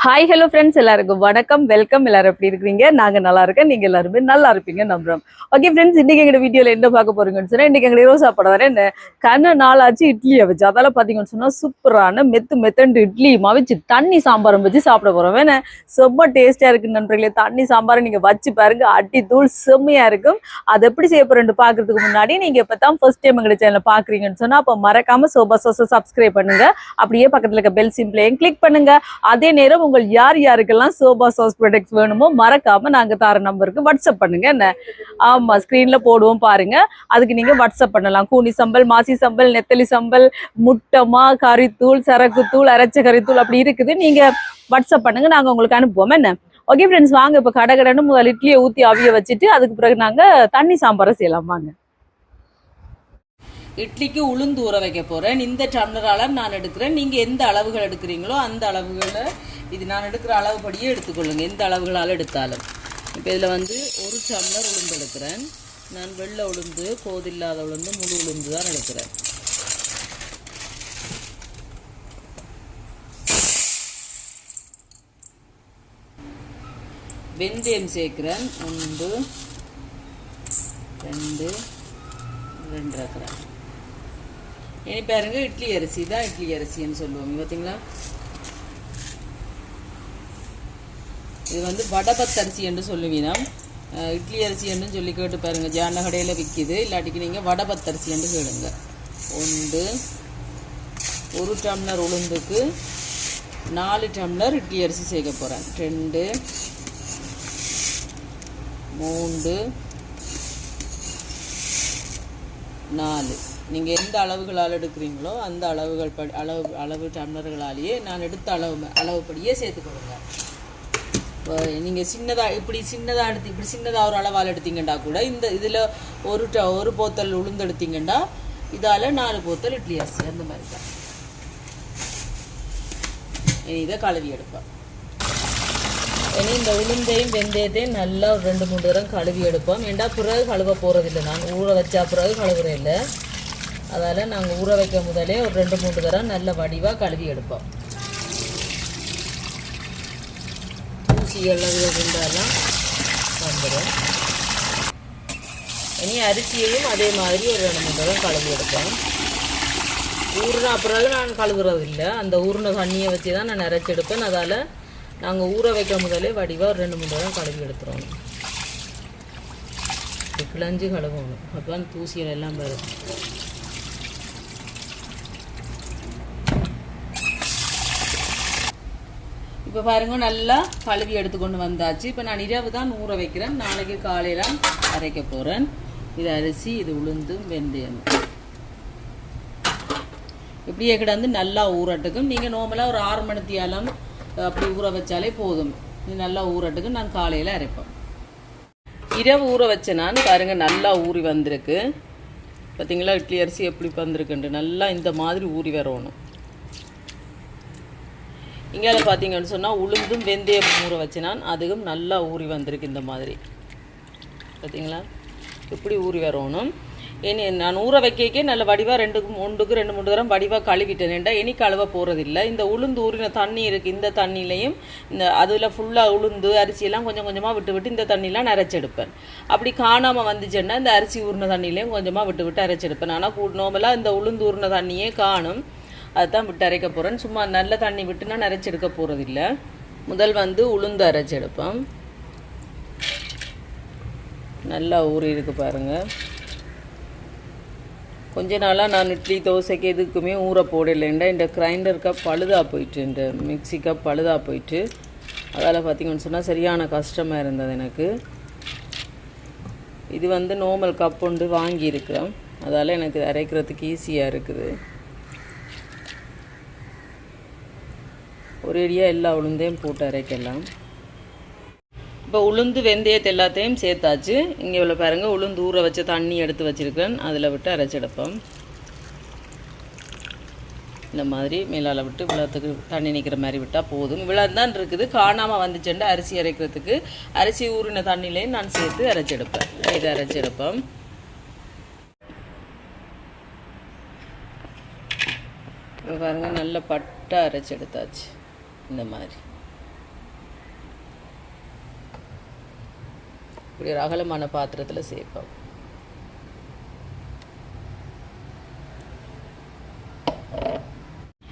Hi hello friends, எல்லாருக்கும் வணக்கம், welcome. எல்லாரும் எப்படி இருக்கிறீங்க? நாங்க நல்லா இருக்கேன், நீங்க எல்லாருமே நல்லா இருப்பீங்க நம்புறோம். ஓகே ஃப்ரெண்ட்ஸ், இன்னைக்கு எங்க வீடியோல என்ன பார்க்க போறீங்கன்னு சொன்னா, இன்னைக்கு எங்க இரவு சாப்பாடு வரேன் கண்ண நாளாச்சு இட்லியை வச்சு, அதால பாத்தீங்கன்னு சொன்னா சூப்பரான மெத்து இட்லி வச்சு தண்ணி சாம்பாரம் வச்சு சாப்பிட போறோம். வேணா ரொம்ப டேஸ்டா இருக்கு நண்பர்களே. தண்ணி சாம்பாரம் நீங்க வச்சு பாருங்க, அட்டி தூள் செம்மையா இருக்கும். அது எப்படி செய்ய போறேன்னு பாக்குறதுக்கு முன்னாடி நீங்க இப்பதான் ஃபர்ஸ்ட் டைம் எங்க சேனல பாக்குறீங்கன்னு சொன்னா, அப்ப மறக்காம சோபா சோச சப்ஸ்கிரைப் பண்ணுங்க. அப்படியே பக்கத்துல இருக்க பெல் சிம்பிளையும் கிளிக் பண்ணுங்க. அதே நேரம் உங்கள் யார் யாருக்கெல்லாம் சோபா சாஸ் ப்ராடக்ட்ஸ் வேணுமோ மறக்காம நாங்க தர நம்பருக்கு வாட்ஸ்அப் பண்ணுங்க. என்ன ஆமா, ஸ்கிரீன்ல போடுவோம் பாருங்க. அதுக்கு நீங்க வாட்ஸ்அப் பண்ணலாம். கூனி சம்பல், மாசி சம்பல், நெத்தலி சம்பல், முட்டமா, கறித்தூள், சரக்குத்தூள், அரைச்ச கறித்தூள் அப்படி இருக்குது. நீங்க வாட்ஸ்அப் பண்ணுங்க, நாங்க உங்களுக்கு அனுப்புவோம். என்ன ஓகே ஃப்ரெண்ட்ஸ், வாங்க இப்ப கடகடன்னு முதல் இட்லியை ஊத்தி அவிய வச்சுட்டு அதுக்கு பிறகு நாங்க தண்ணி சாம்பாரை செய்யலாம். வாங்க. இட்லிக்கு உளுந்து ஊற வைக்க போறேன். இந்த டம்ளரால நான் எடுக்கிறேன். நீங்க எந்த அளவுகள் எடுக்கிறீங்களோ அந்த அளவுகளை இது நான் எடுக்கிற அளவுபடியே எடுத்துக்கொள்ளுங்க, எந்த அளவுகளால் எடுத்தாலும். இப்போ இதில் வந்து ஒரு டம்ளர் உளுந்து எடுக்கிறேன். நான் வெள்ளை உளுந்து, கோதில்லாத உளுந்து, முழு உளுந்து தான் எடுக்கிறேன். வெந்தயம் சேர்க்கிறேன். 1 2 2 கிராம். இனி பாருங்க, இட்லி அரிசி தான், இட்லி அரிசின்னு சொல்லுவோம். பார்த்தீங்களா, இது வந்து வடபத்தரிசி என்று சொல்லுவீனா, இட்லி அரிசி என்று சொல்லி கேட்டு பாருங்க. ஜான கடையில் விற்கிது, இல்லாட்டிக்கு நீங்கள் வடபத்தரிசி என்று கேளுங்க. 1 டம்ளர் உளுந்துக்கு 4 டம்ளர் இட்லி அரிசி சேர்க்க போகிறேன். 2 3 4. நீங்கள் எந்த அளவுகளால் எடுக்கிறீங்களோ அந்த அளவுகள் அளவு டம்ளர்களாலேயே நான் எடுத்த அளவுப்படியே சேர்த்துக்கொடுங்க. நீங்கள் சின்னதாக இப்படி சின்னதாக ஒரு அளவால் எடுத்தீங்கன்னா கூட இந்த இதில் ஒரு போத்தல் உளுந்து எடுத்தீங்கன்னா இதால் 4 போத்தல் இட்லி அரிசி, அந்த மாதிரி தான். இனி இதை கழுவி எடுப்பேன். இனி இந்த உளுந்தையும் வெந்தயத்தையும் நல்லா ஒரு 2-3 தரம் கழுவி எடுப்போம். ஏண்டா பிறகு கழுவ போகிறதில்லை, நான் ஊற வச்சா பிறகு கழுவுறேன் இல்லை. அதால் நாங்கள் ஊற வைக்க முதலே ஒரு 2-3 தரம் நல்ல வடிவாக கழுவி எடுப்போம். ஊசிகள் இருந்தாலும் வந்துடும். இனி அரிசியையும் அதே மாதிரி ஒரு 2-3 தரம் கழுவி எடுப்போம். ஊறின பிறகு நான் கழுவுறதில்லை, அந்த ஊறின தண்ணியை வச்சு தான் நான் அரைச்சி எடுப்பேன். அதால் நாங்கள் ஊற வைக்க முதலே வடிவாக ஒரு 2-3 தரம் கழுவி எடுத்துருவோம். கிளஞ்சி கழுவணும், அப்போ அந்த தூசிகள் எல்லாம் வரும். இப்போ பாருங்க, நல்லா கழுவி எடுத்துக்கொண்டு வந்தாச்சு. இப்போ நான் இரவு தான் ஊற வைக்கிறேன், நாளைக்கு காலையில் அரைக்க போகிறேன். இது அரிசி, இது உளுந்து, வெந்தயம். இப்படியே கிடந்து நல்லா ஊறட்டுக்கும். நீங்கள் நார்மலாக ஒரு 6 மணித்தியாலம் அப்படி ஊற வச்சாலே போதும். இது நல்லா ஊறட்டுக்கு நான் காலையில் அரைப்பேன். இரவு ஊற வச்ச நான் பாருங்கள் நல்லா ஊறி வந்திருக்கு. பார்த்தீங்களா, இட்லி அரிசி எப்படி வந்திருக்குன்ட்டு நல்லா இந்த மாதிரி ஊறி வரணும். இங்கே பார்த்தீங்கன்னு சொன்னால் உளுந்தும் வெந்தயம் ஊற வச்சு நான் அதுவும் நல்லா ஊறி வந்திருக்கு இந்த மாதிரி. பார்த்தீங்களா, இப்படி ஊறி வரணும். இனி நான் ஊற வைக்கே நல்ல வடிவாக 2-3 தரம் வடிவாக கழுவிட்டேன்டா. இனி கழுவ போகிறதில்லை. இந்த உளுந்து ஊறின தண்ணி இருக்குது, இந்த தண்ணியிலையும் இந்த அதில் ஃபுல்லாக உளுந்து அரிசியெல்லாம் கொஞ்சம் கொஞ்சமாக விட்டு இந்த தண்ணியெலாம் அரைச்செடுப்பேன். அப்படி காணாமல் வந்துச்சுன்னா இந்த அரிசி ஊறின தண்ணியிலையும் கொஞ்சமாக விட்டு அரைச்செடுப்பேன். ஆனால் நார்மலாக இந்த உளுந்து ஊறின தண்ணியே காணும், அதுதான் விட்டு அரைக்க போகிறேன். சும்மா நல்ல தண்ணி விட்டு நான் அரைச்செடுக்க போகிறதில்ல. முதல் வந்து உளுந்து அரைச்செடுப்பேன். நல்லா ஊறி இருக்கு பாருங்கள். கொஞ்ச நாளாக நான் இட்லி தோசைக்கு எதுக்குமே ஊற போடலைண்டா. இந்த கிரைண்டர் கப் பழுதாக போயிட்டு, இந்த மிக்சி கப் பழுதாக போயிட்டு, அதால் பார்த்திங்கன்னு சொன்னால் சரியான கஷ்டமாக இருந்தது எனக்கு. இது வந்து நார்மல் கப் ஒன்று வாங்கியிருக்கிறேன், அதால் எனக்கு அரைக்கிறதுக்கு ஈஸியாக இருக்குது. ஒரேடியாக எல்லா உளுந்தையும் போட்டு அரைக்கலாம். இப்போ உளுந்து வெந்தயத்தை எல்லாத்தையும் சேர்த்தாச்சு. இங்கே இவ்வளோ பாருங்கள், உளுந்து ஊற வச்ச தண்ணி எடுத்து வச்சுருக்கேன், அதில் விட்டு அரைச்செடுப்போம். இந்த மாதிரி மேலால் விட்டு இவ்வளோத்துக்கு தண்ணி நிற்கிற மாதிரி விட்டால் போதும். இவ்வளோ தான் இருக்குது. காணாமல் வந்துச்சுன்னா அரிசி அரைக்கிறதுக்கு அரிசி ஊறின தண்ணியிலையும் நான் சேர்த்து அரைச்செடுப்பேன். இதை அரைச்செடுப்போம். இப்போ பாருங்கள், நல்ல பட்டை அரைச்சி எடுத்தாச்சு இந்த மாதிரி. இப்படி ஒரு அகலமான பாத்திரத்தில் சேர்ப்போம்.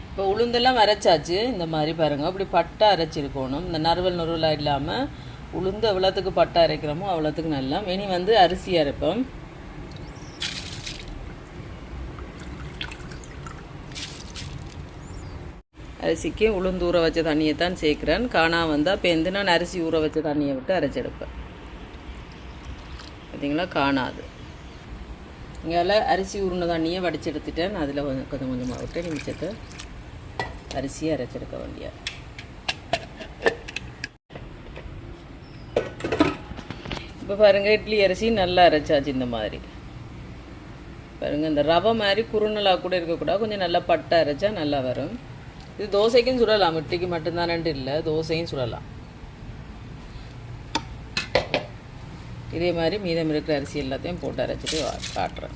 இப்போ உளுந்தெல்லாம் அரைச்சாச்சு. இந்த மாதிரி பாருங்கள், இப்படி பட்டை அரைச்சிருக்கணும். இந்த நறுவலாக இல்லாமல் உளுந்து எவ்வளோத்துக்கு பட்டை அரைக்கிறோமோ அவ்வளோத்துக்கு நல்லா. இனி வந்து அரிசி அரைப்போம். அரிசிக்கு உளுந்து ஊற வச்ச தண்ணியை தான் சேர்க்குறேன். காணா வந்தால் இப்போ நான் அரிசி ஊற வச்ச தண்ணியை விட்டு அரைச்செடுப்பேன். பார்த்தீங்களா, காணாது. இங்கே அரிசி ஊறின தண்ணியை வடிச்சு எடுத்துட்டேன். அதில் கொஞ்சம் கொஞ்சமாக விட்டு நிமிஷத்தை அரிசியை அரைச்செடுக்க வேண்டிய. இப்போ பாருங்கள், இட்லி அரிசி நல்லா அரைச்சாச்சு. இந்த மாதிரி பாருங்கள், இந்த ரவை மாதிரி குறுநலாக கூட இருக்கக்கூடாது. கொஞ்சம் நல்லா பட்டை அரைச்சா நல்லா வரும். இது தோசைக்கும் சுடலாம், இட்லிக்கு மட்டும்தானு இல்லை, தோசையும் சுடலாம். இதே மாதிரி மீதம் இருக்கிற அரிசி எல்லாத்தையும் போட்டு அரைச்சிட்டு காட்டுறேன்.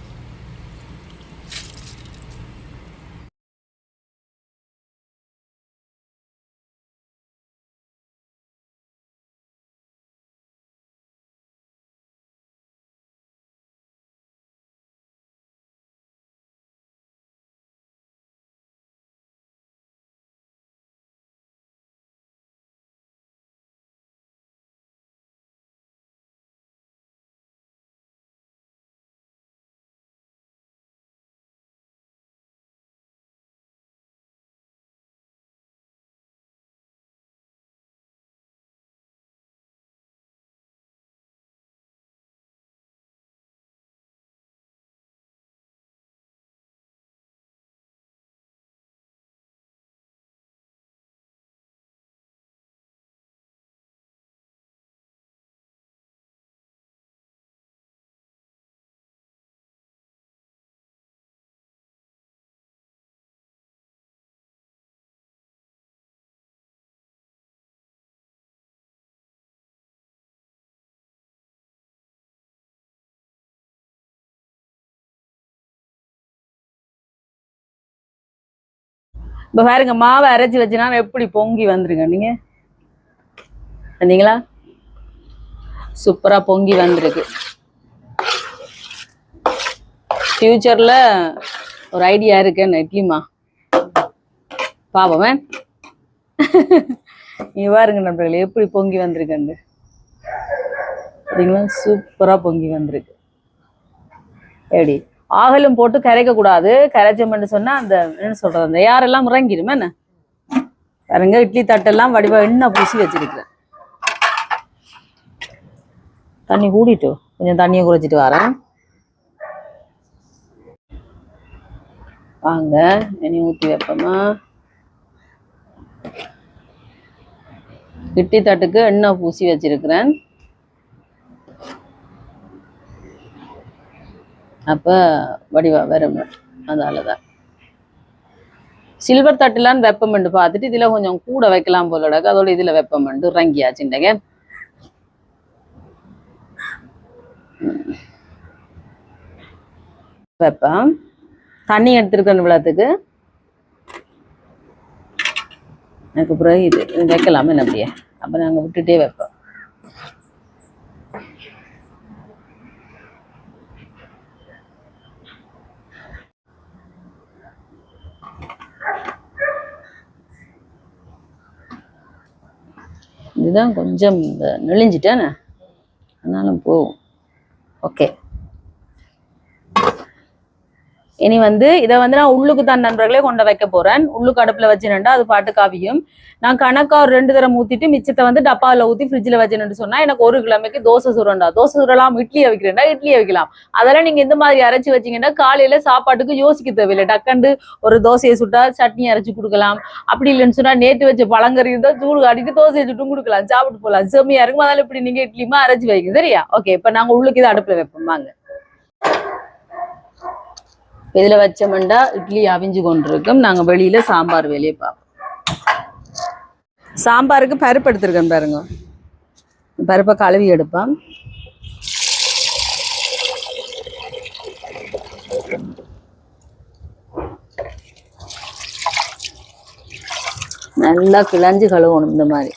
இப்போ பாருங்க, மாவை அரைச்சி வச்சுனா எப்படி பொங்கி வந்துருங்க. நீங்கள் வந்தீங்களா, சூப்பராக பொங்கி வந்திருக்கு. ஃபியூச்சரில் ஒரு ஐடியா இருக்குன்னு இட்லிமா பாப்போமே. நீ பாருங்க நண்பர்களே, எப்படி பொங்கி வந்திருக்குன்னு. சரிங்களா, சூப்பராக பொங்கி வந்திருக்கு. எப்படி ஆகலும் போட்டு கரைக்க கூடாது. கரைச்சோம்னு சொன்னா அந்த என்ன சொல்றது, அந்த யாரெல்லாம் இறங்கிடுமே என்ன. பாருங்க, இட்லி தட்டெல்லாம் வடிவா எண்ணெய் பூசி வச்சிருக்கிறேன். தண்ணி கூடிட்டு கொஞ்சம் தண்ணியை குறைச்சிட்டு வரேன். வாங்க, எண்ணெய் ஊற்றி வைப்போமா. இட்லி தட்டுக்கு எண்ணெய் பூசி வச்சிருக்கிறேன். அப்போ வடிவா வரும். அதால தான் சில்வர் தட்டுலான்னு வெப்பமெண்டு பார்த்துட்டு இதில் கொஞ்சம் கூட வைக்கலாம் போல கிடக்கு. அதோட இதில் வெப்பமெண்டு இறங்கியாச்சுண்டங்க. வெப்பம் தண்ணி எடுத்துருக்கேன் இவ்வளோத்துக்கு. எனக்கு பிறகு இது வைக்கலாமே அப்படியே. அப்போ நாங்கள் விட்டுட்டே வைப்போம். இதுதான் கொஞ்சம் இந்த நெளிஞ்சிட்டேன்னு ஆனாலும் போகும். ஓகே, இனி வந்து இதை வந்து நான் உள்ளுக்கு தான் நண்பர்களே கொண்டு வைக்க போறேன். உள்ளுக்கு அடுப்புல வச்சுனேன்டா அது பாட்டு காவியும். நான் கணக்கா ஒரு 2 தரம் ஊத்திட்டு மிச்சத்தை வந்து டப்பாவில் ஊற்றி ஃப்ரிட்ஜில் வச்சுன்னு சொன்னா எனக்கு ஒரு கிழமைக்கு தோசை சுரண்டா. தோசை சுரலாம், இட்லியை வைக்கிறேன்டா, இட்லியை வைக்கலாம். அதெல்லாம் நீங்க இந்த மாதிரி அரைச்சி வச்சீங்கன்னா காலையில சாப்பாட்டுக்கு யோசிக்க தேவையில்லை. டக்கண்டு ஒரு தோசையை சுட்டா சட்னி அரைச்சி கொடுக்கலாம். அப்படி இல்லைன்னு சொன்னா நேற்று வச்ச பழங்கறி இருந்தால் சூடு காட்டிட்டு தோசையை சுட்டும் கொடுக்கலாம், சாப்பிட்டு போகலாம். செம்மையா இருக்கும். அதனால இப்படி நீங்க இட்லியுமா அரைச்சி வைங்க. சரியா? ஓகே, இப்ப நாங்க உள்ளுக்கு இதை அடுப்புல வைப்போம். வாங்க, இதுல வச்சோம்னா இட்லி அவிஞ்சு கொண்டிருக்கும். நாங்க வெளியில சாம்பார் வேலையை பார்ப்போம். சாம்பாருக்கு பருப்பு எடுத்துருக்கேன் பாருங்க. பருப்பை கழுவி எடுப்பேன். நல்லா கிளஞ்சு கழுவணும். இந்த மாதிரி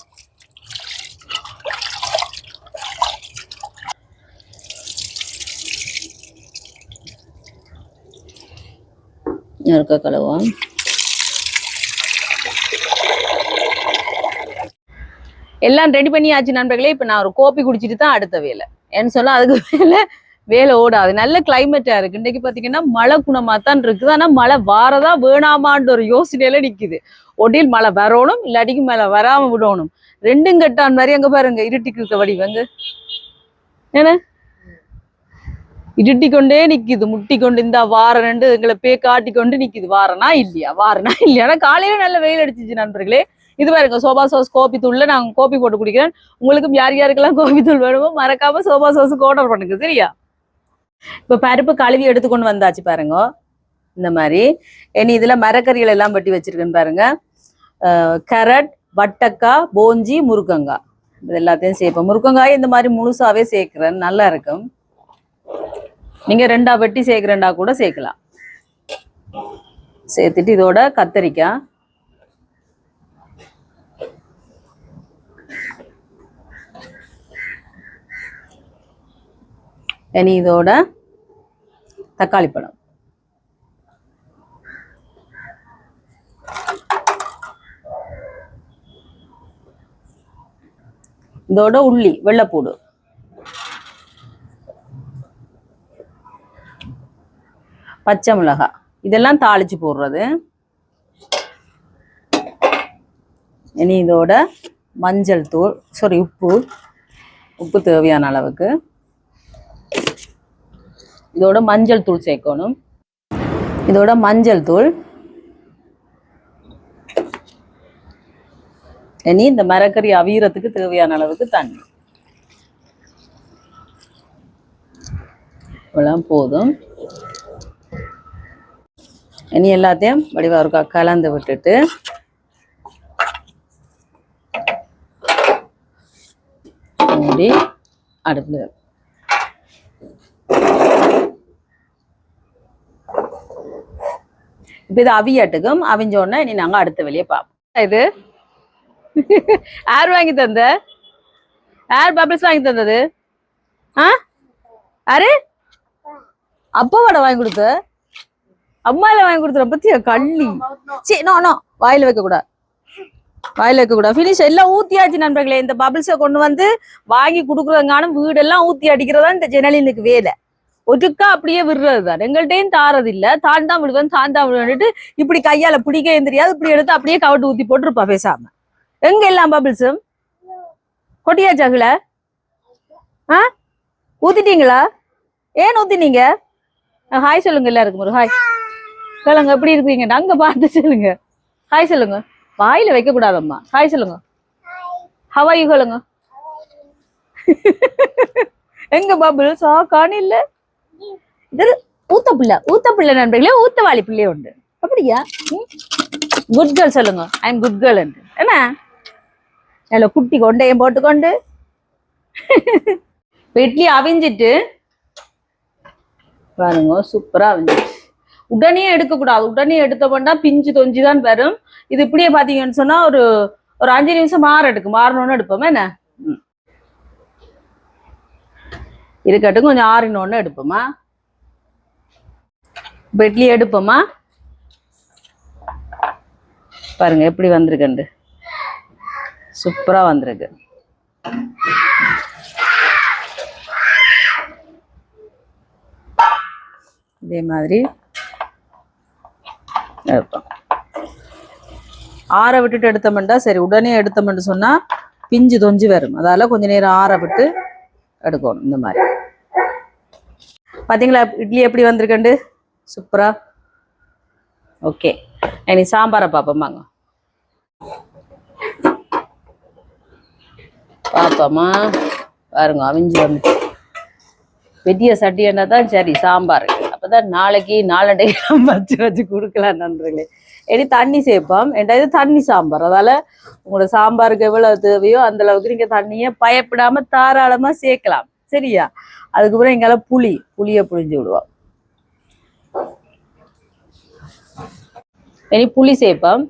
இருக்க கழுவோம். எல்லாம் ரெடி பண்ணியாச்சு நண்பர்களே. இப்ப நான் ஒரு கோப்பி குடிச்சிட்டு தான் அடுத்த வேலை. ஏன்னு சொன்னா அதுக்கு வேலை ஓடாது. நல்ல கிளைமேட்டா இருக்கு. இன்னைக்கு பாத்தீங்கன்னா மழை குணமா தான் இருக்குது. ஆனா மழை வாரதா வேணாமான்ற ஒரு யோசனையில நிக்குது. ஒடியில் மழை வரணும், இல்லாட்டிக்கு மழை வராம விடணும். ரெண்டும் கட்டான் மாதிரி அங்க பாருங்க இருட்டிக்கு இருக்க வடிவங்க ஏன்னா இருட்டி கொண்டே நிக்குது. முட்டி கொண்டு இந்த வாரம் ரெண்டு எங்களை காட்டி கொண்டு நிக்குது. வாரனா இல்லையா காலையில நல்ல வெயில் அடிச்சிச்சு நண்பர்களே. இது பாருங்க சோபா சாஸ் கோபி தூள்ல நான் கோபி போட்டு குடிக்கிறேன். உங்களுக்கும் யார் யாருக்கெல்லாம் கோபி தூள் வேணுமோ மறக்காம சோபா சாஸுக்கு ஆர்டர் பண்ணுங்க சரியா. இப்ப பருப்பு கழுவி எடுத்துக்கொண்டு வந்தாச்சு பாருங்க. இந்த மாதிரி இனி இதுல மரக்கறிகள் எல்லாம் வெட்டி வச்சிருக்கேன்னு பாருங்க. கேரட், வட்டக்காய், போஞ்சி, முருங்கங்காய் இது எல்லாத்தையும் சேர்ப்பேன். முருங்கங்காய் இந்த மாதிரி முழுசாவே சேர்க்கிறேன், நல்லா இருக்கும். நீங்க ரெண்டா வெட்டி சேர்க்கிறேன்டா கூட சேர்க்கலாம். சேர்த்துட்டு இதோட கத்தரிக்காய், இனி இதோட தக்காளி பழம், இதோட உள்ளி, வெள்ளைப்பூடு, பச்சை மிளகாய் இதெல்லாம் தாளிச்சு போடுறது. இனி இதோட மஞ்சள் தூள் உப்பு தேவையான அளவுக்கு. இதோட மஞ்சள் தூள் சேர்க்கணும். இதோட மஞ்சள் தூள். இனி இந்த மரக்கறி அவியறதுக்கு தேவையான அளவுக்கு தண்ணி. இவ்வளவு போதும். இனி எல்லாத்தையும் வடிவா இருக்கா கலந்து விட்டுட்டு மூடி அடுப்புல இப்ப இது அவியட்டுக்கும். அவிஞ்சோன்னா இனி நாங்க அடுத்த வெளியே பார்ப்போம். இது யார் வாங்கி தந்த? யார் பபிள்ஸ் வாங்கி தந்தது? யாரு? அப்பாவோட வாங்கி கொடுத்த? அம்மாயில வாங்கி கொடுத்துற பத்தியா கள்ளி. சரி நோ வாயில வைக்க கூடாது, வாயில வைக்க கூடாது. பினிஷ் எல்லாம் ஊத்தியாச்சு நண்பர்களே. இந்த பபிள்ஸை கொண்டு வந்து வாங்கி கொடுக்குறதுங்கானும் வீடெல்லாம் ஊத்தி அடிக்கிறதா இந்த ஜெனலினுக்கு வேலை. ஒட்டுக்கா அப்படியே விடுறதுதான். எங்கள்கிட்டையும் தாரது இல்ல. தான் விடுவேன்ட்டு இப்படி கையால பிடிக்க தெரியாது. இப்படி எடுத்து அப்படியே கவட்டு ஊத்தி போட்டுருப்பா பேசாம. எங்க எல்லாம் பபிள்ஸும் கொட்டியாச்சாகுல? ஊத்திட்டீங்களா? ஏன் ஊத்தினீங்க? ஹாய் சொல்லுங்க எல்லாருக்கும் ஒரு ஹாய் சொல்லுங்க. எப்படி இருக்கீங்க? அங்க பார்த்து சொல்லுங்க. ஹாய் சொல்லுங்க. வாயில வைக்க கூடாதம்மா. ஹாய் சொல்லுங்க. ஹவாய் சொல்லுங்க. எங்க பபிள்ஸ் காணி இல்ல. இது ஊத்த பிள்ளை நண்பர்களே. ஊத்தவாளி பிள்ளை உண்டு. அப்படியா? குட் கேர்ள் சொல்லுங்க. ஐ எம் குட் கேர்ள் என்று என்ன நல்ல குட்டி கொண்டையும் போட்டுக்கொண்டு இட்லி அவிஞ்சிட்டு பாருங்க சூப்பரா அவிஞ்சிட்டு. உடனே எடுக்கக்கூடாது. உடனே எடுத்தோம்னா பிஞ்சு தொஞ்சுதான் வரும். இது இப்படியே பாத்தீங்கன்னு சொன்னா ஒரு 5 நிமிஷம் மாறணும்னு எடுப்போம். என்ன இருக்கட்டும், கொஞ்சம் ஆறினோன்னு எடுப்போமா. இப்ப இட்லி எடுப்போமா. பாருங்க எப்படி வந்திருக்குண்டு. சூப்பரா வந்திருக்கு. இதே மாதிரி எடுப்போம். ஆற விட்டுட்டு எடுத்தோம்னா சரி. உடனே எடுத்தோம்னு சொன்னா பிஞ்சு தொஞ்சு வரும். அதால கொஞ்ச நேரம் ஆற விட்டு எடுக்கணும். இந்த மாதிரி பாத்தீங்களா இட்லி எப்படி வந்திருக்குண்டு சூப்பரா. ஓகே இனி சாம்பாரை பார்ப்போம் வாங்க. பார்ப்போமா. பாருங்க அவிஞ்சு வந்துச்சு. வெட்டிய சட்டி என்ன தான் சரி சாம்பார். அப்பதான் நாளைக்கு நாளண்டைக்கு வச்சு கொடுக்கலாம் நண்பர்களே. இனி தண்ணி சேர்ப்போம். இது தண்ணி சாம்பார். அதால உங்களோட சாம்பாருக்கு எவ்வளவு தேவையோ அந்த அளவுக்கு நீங்க தண்ணியை பயப்படாம தாராளமா சேர்க்கலாம் சரியா. அதுக்கப்புறம் எங்கால புளியை புளிஞ்சு விடுவோம். இனி புளி சேர்ப்போம்.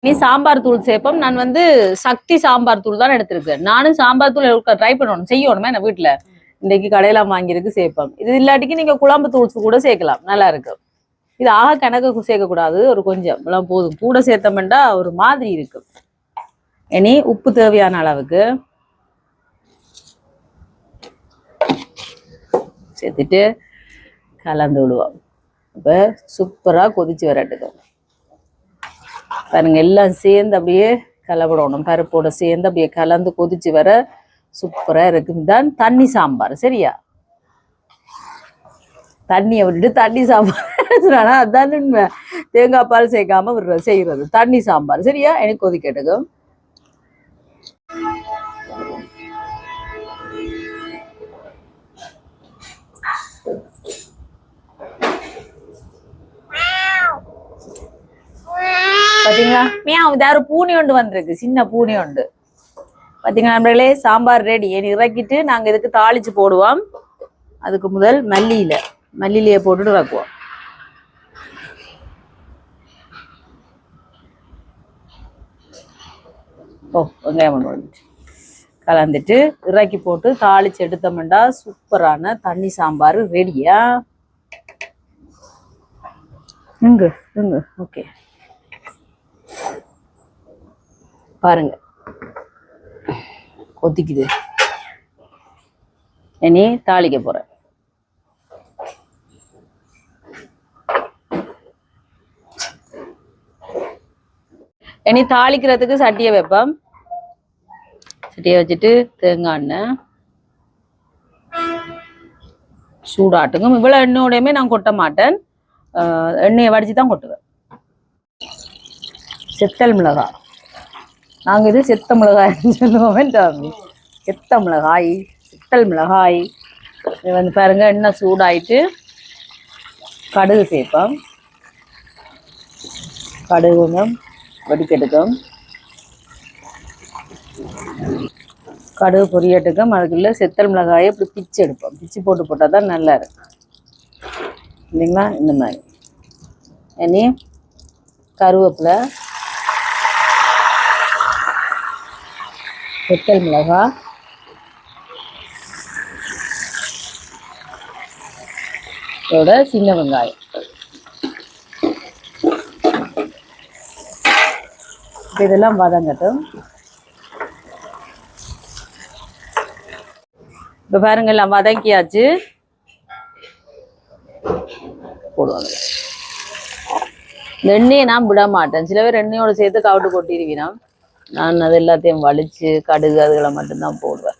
நீ சாம்பார் தூள் சேர்ப்போம். நான் வந்து சக்தி சாம்பார் தூள் தான் எடுத்திருக்கேன். நானும் சாம்பார் தூள் ட்ரை பண்ணணும், செய்யணுமே என்ன வீட்டுல. இன்னைக்கு கடையில வாங்கியிருக்கு சேர்ப்போம். இது இல்லாட்டிக்கு நீங்க குழம்பு தூள்ஸ் கூட சேர்க்கலாம், நல்லா இருக்கு. இது ஆக கணக்கு சேர்க்கக்கூடாது, ஒரு கொஞ்சம் எல்லாம் போதும். கூட சேர்த்தோம்னா ஒரு மாதிரி இருக்கு. இனி உப்பு தேவையான அளவுக்கு சேர்த்துட்டு கலந்து விடுவோம். இப்போ சூப்பரா கொதிச்சு வரட்டுக்கும் பாருங்க. எல்லாம் சேர்ந்து அப்படியே கலவிடணும், பருப்போட சேர்ந்து அப்படியே கலந்து கொதிச்சு வர சூப்பரா இருக்கும். தான் தண்ணி சாம்பார். சரியா, தண்ணியை விட்டுட்டு தண்ணி சாம்பார் அதான் உண்மை. தேங்காய் பால் சேர்க்காம செய்யறது தண்ணி சாம்பார். சரியா, எனக்கு கொதிக்கட்டுக்கும். பாத்தீங்களா, வேற பூனி ஒன்று வந்திருக்கு, சின்ன பூனி ஒன்று. பாத்தீங்களா நண்பர்களே, சாம்பார் ரெடி. இறக்கிட்டு நாங்க இதுக்கு தாளிச்சு போடுவோம். அதுக்கு முதல் மல்லியிலையை போட்டுட்டு வைக்குவோம். வெங்காயம் வந்துட்டு கலந்துட்டு இறக்கி போட்டு தாளிச்சு எடுத்தோம்னா சூப்பரான தண்ணி சாம்பார் ரெடியா. ஓகே பாருங்க, கொதிக்குது. இனி தாளிக்க போறேன். இனி தாளிக்கிறதுக்கு சட்டியை வைப்போம். சட்டியை வச்சுட்டு தேங்காய் எண்ணெய் சூடாட்டுங்க. இவ்வளவு எண்ணெயோடையுமே நான் கொட்ட மாட்டேன், எண்ணெயை வடிச்சு தான் கொட்டுவேன். செத்தல் மிளகாய், நாங்கள் இது செத்த மிளகாய்ன்னு சொல்லுவோம். செத்த மிளகாய், செத்தல் மிளகாய். இது வந்து பாருங்க, எண்ணெய் சூடாயிட்டு கடுகு சேர்ப்போம். கடுகு கொஞ்சம் வடிக்கெடுக்கும், கடுகு பொரியட்டுக்கும். அதுக்குள்ள செத்தல் மிளகாயை இப்படி பிச்சு எடுப்போம். பிச்சு போட்டால் தான் நல்லா இருக்கும் இல்லைங்களா. இந்த மாதிரி இனி கருவேப்பிலை, செத்தல் மிளகாய், இதோட சின்ன வெங்காயம். இதெல்லாம் வதங்கட்டும். இப்ப பாருங்க, எல்லாம் வதக்கியாச்சு. போடுவாங்க. எண்ணெயை நான் விட மாட்டேன். சில பேர் எண்ணெயோட சேர்த்து கவுட்டு கொட்டிடுவீனா, நான் அது எல்லாத்தையும் வலிச்சு கடுகு அதுகளை மட்டும்தான் போடுவேன்.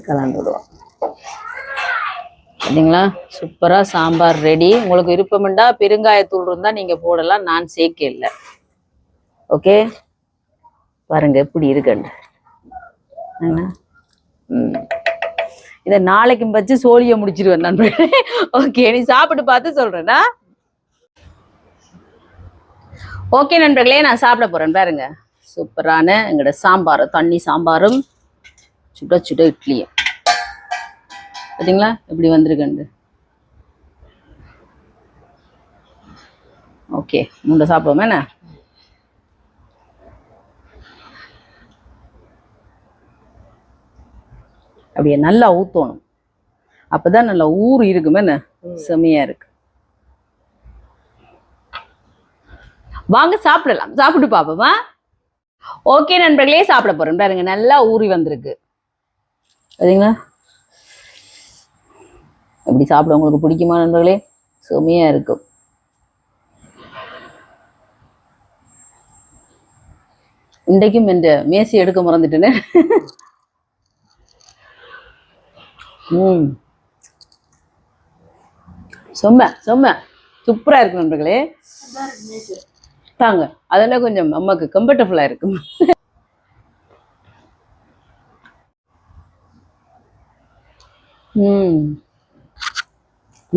கலந்து விடுவோம். சரிங்களா, சூப்பரா சாம்பார் ரெடி. உங்களுக்கு விருப்பம்ண்டா பெருங்காயத்தூள் இருந்தா நீங்க போடலாம், நான் சேர்க்க இல்லை. ஓகே பாருங்க எப்படி இருக்குன்னு. இதை நாளைக்கும் வச்சு சோழியை முடிச்சிருவேன் நண்பர்களே. ஓகே, நீ சாப்பிட்டு பார்த்து சொல்றேன்னா. ஓகே நண்பர்களே, நான் சாப்பிட போறேன். பாருங்க, சூப்பரான எங்களோட சாம்பார், தண்ணி சாம்பாரும் சுட சுட இட்லியும். பார்த்தீங்களா எப்படி வந்திருக்குண்டு. ஓகே, முண்டை சாப்பிடுவோம் என்ன. அப்படியே நல்லா ஊத்தணும், அப்பதான் நல்லா ஊர் இருக்குமே என்ன, செமையா இருக்கு. வாங்க சாப்பிடலாம், சாப்பிட்டு பாப்போமா. ஓகே நண்பர்களே, சாப்பிட போறேன். பாருங்க, நல்லா ஊறி வந்திருக்கு. சரிங்களா, எப்படி சாப்பிட உங்களுக்கு பிடிக்குமா நண்பர்களே, செமையா இருக்கும். இன்றைக்கும் என்ற மேசி எடுக்க மறந்துட்டேன்னு. சொம்ம சூப்பரா இருக்கு நண்பர்களே. தாங்க, அதெல்லாம் கொஞ்சம் அம்மாக்கு கம்ஃபர்டபுளா இருக்கும்.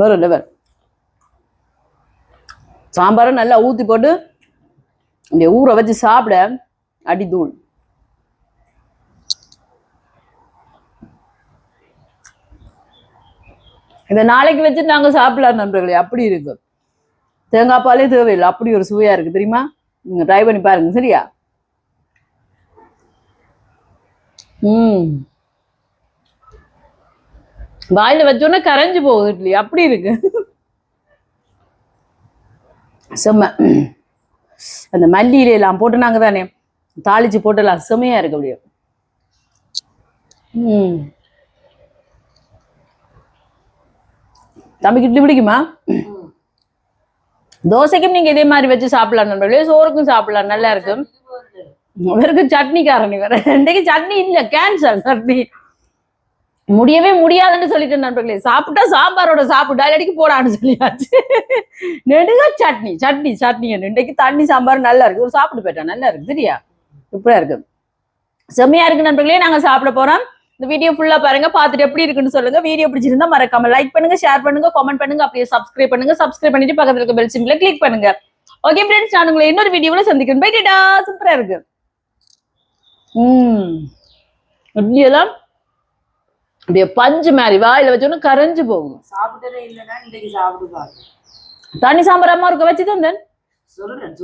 வேற லெவல். சாம்பாரை நல்லா ஊத்தி போட்டு அப்படியே ஊற வச்சு சாப்பிட அடிதூள். இதை நாளைக்கு வச்சுட்டு நாங்க சாப்பிடலாம் நண்பர்களே, அப்படி இருக்கும். தேங்காய் பாலே தேவையில்லை, அப்படி ஒரு சுவையா இருக்கு தெரியுமா. நீங்க ட்ரை பண்ணி பாருங்க சரியா. வாயில வச்சோன்னா கரைஞ்சு போகுது இட்லி, அப்படி இருக்கு. செம்ம. அந்த மல்லியில எல்லாம் போட்டு நாங்க தானே தாளிச்சு போட்டுலாம் செம்மையா இருக்கு அப்படியே. தம்பிக்கு இட்லி பிடிக்குமா? தோசைக்கும் நீங்க இதே மாதிரி வச்சு சாப்பிடலாம் நண்பர்களே, சோறுக்கும் சாப்பிடலாம், நல்லா இருக்கும். அவருக்கு சட்னி காரணி வேற, இன்றைக்கு சட்னி இல்ல, கேன்சல் சட்னி. முடியவே முடியாதுன்னு சொல்லிட்டு நண்பர்களே, சாப்பிட்டா சாம்பாரோட சாப்பிட்டா அடிக்கு போடான்னு சொல்லியாச்சு. நெடுக சட்னி சட்னி சட்னி. இன்றைக்கு தண்ணி சாம்பார் நல்லா இருக்கு, ஒரு சாப்பிட்டு போயிட்டா நல்லா இருக்கு சரியா. இப்படியா இருக்கு, செம்மையா இருக்கு நண்பர்களே. நாங்க சாப்பிட போறோம். இந்த வீடியோ ஃபுல்லா பாருங்க, பார்த்துட்டு எப்படி இருக்குன்னு சொல்லுங்க. வீடியோ பிடிச்சிருந்தா மறக்காம லைக் பண்ணுங்க, ஷேர் பண்ணுங்க, கமெண்ட் பண்ணுங்க, அப்படியே சப்ஸ்கிரைப் பண்ணுங்க. சப்ஸ்கிரைப் பண்ணிட்டு பக்கத்துல இருக்க பெல் சிம்பிளை கிளிக் பண்ணுங்க. ஓகே ஃப்ரெண்ட்ஸ், நான் உங்களை இன்னொரு வீடியோல சந்திக்கிறேன். பை டாடா. சூப்பரா இருக்கு. இப்படி எல்லாம் அப்படியே பஞ்சு மாதிரி வாயில வச்சோன்னு கரைஞ்சு போகும். சாப்பிட்டதே இல்லைன்னா இன்னைக்கு சாப்பிடுவாங்க. தண்ணி சாம்பார் அம்மா இருக்க வச்சு தந்தேன் சொல்றேன்.